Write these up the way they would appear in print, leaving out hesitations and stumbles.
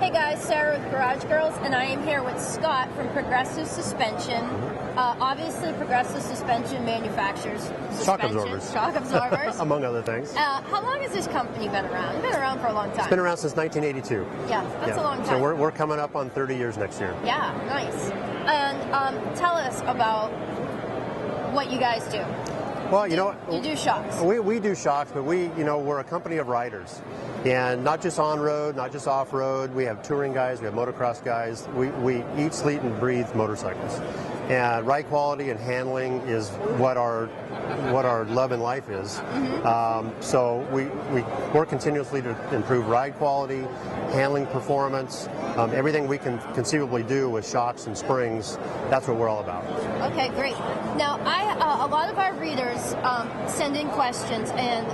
Hey guys, Sarah with Garage Girls, and I am here with Scott from Progressive Suspension. Obviously, Progressive Suspension manufactures shock absorbers, among other things. How long has this company been around? It's been around for a long time. It's been around since 1982. Yeah, that's a long time. So we're coming up on 30 years next year. Yeah, nice. And tell us about what you guys do. Well, you do shocks. We do shocks, but we're a company of riders, and not just on road, not just off road. We have touring guys, we have motocross guys. We eat, sleep, and breathe motorcycles, and ride quality and handling is what our love in life is. So we work continuously to improve ride quality, handling performance, everything we can conceivably do with shocks and springs. That's what we're all about. Okay, great. Now, a lot of our readers send in questions, and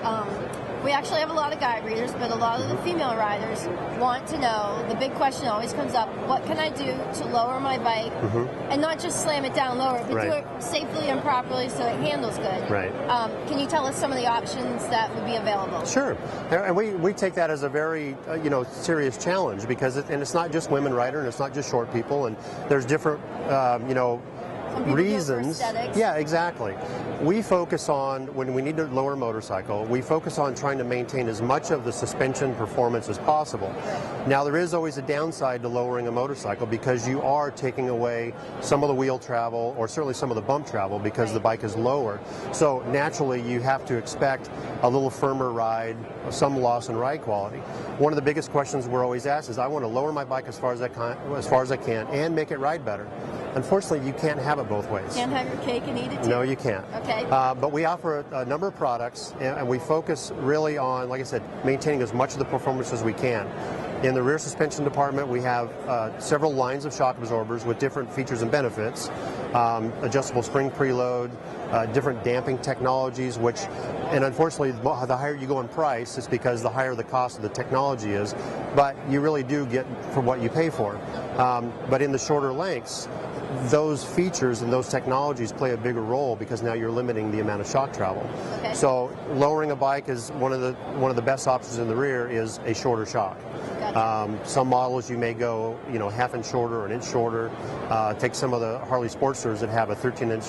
we actually have a lot of guy readers, but a lot of the female riders want to know, the big question always comes up, what can I do to lower my bike and not just slam it down lower, but do it safely and properly so it handles good? Right. Can you tell us some of the options that would be available? Sure. And we take that as a very serious challenge, because it's not just women rider, and it's not just short people, and there's different reasons. Yeah, exactly. We focus on, when we need to lower a motorcycle, we focus on trying to maintain as much of the suspension performance as possible. Now, there is always a downside to lowering a motorcycle, because you are taking away some of the wheel travel, or certainly some of the bump travel, because the bike is lower. So naturally, you have to expect a little firmer ride, some loss in ride quality. One of the biggest questions we're always asked is, I want to lower my bike as far as I can and make it ride better. Unfortunately, you can't have it both ways. Can't have your cake and eat it too? No, you can't. Okay. But we offer a number of products, and we focus really on, like I said, maintaining as much of the performance as we can. In the rear suspension department, we have several lines of shock absorbers with different features and benefits. Adjustable spring preload, different damping technologies, and unfortunately, the higher you go in price, it's because the higher the cost of the technology is, but you really do get for what you pay for. But in the shorter lengths, those features and those technologies play a bigger role, because now you're limiting the amount of shock travel. Okay. So lowering a bike is one of the best options in the rear is a shorter shock. Gotcha. Some models you may go half inch shorter or an inch shorter. Take some of the Harley Sportsters that have a 13-inch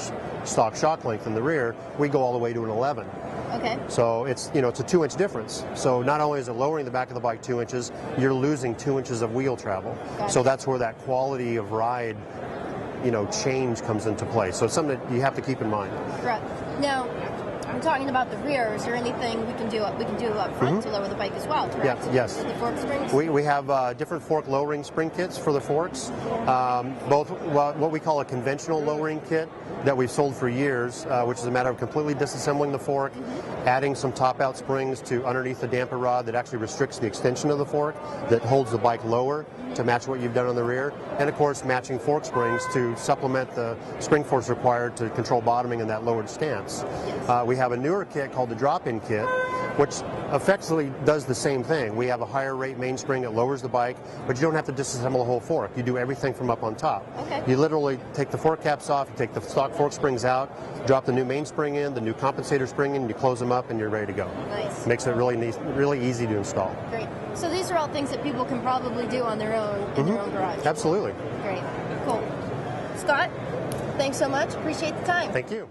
stock shock length in the rear. We go all the way to an 11. Okay. So it's a 2-inch difference. So not only is it lowering the back of the bike 2 inches, you're losing 2 inches of wheel travel. Gotcha. So that's where that quality of ride change comes into play. So it's something that you have to keep in mind. Right. Now, I'm talking about the rear. Is there anything we can do up front to lower the bike as well, correct? Yeah, yes. The fork springs? We have different fork lowering spring kits for the forks. Both what we call a conventional lowering kit that we've sold for years, which is a matter of completely disassembling the fork, adding some top-out springs to underneath the damper rod that actually restricts the extension of the fork, that holds the bike lower to match what you've done on the rear, and of course matching fork springs to supplement the spring force required to control bottoming in that lowered stance. Yes. We have a newer kit called the drop-in kit, which effectively does the same thing. We have a higher rate mainspring that lowers the bike, but you don't have to disassemble the whole fork. You do everything from up on top. Okay. You literally take the fork caps off, you take the stock fork springs out, drop the new mainspring in, the new compensator spring in, you close them up, and you're ready to go. Nice. Makes it really easy to install. Great. So these are all things that people can probably do on their own in their own garage. Absolutely. Great. Cool. Scott, thanks so much. Appreciate the time. Thank you.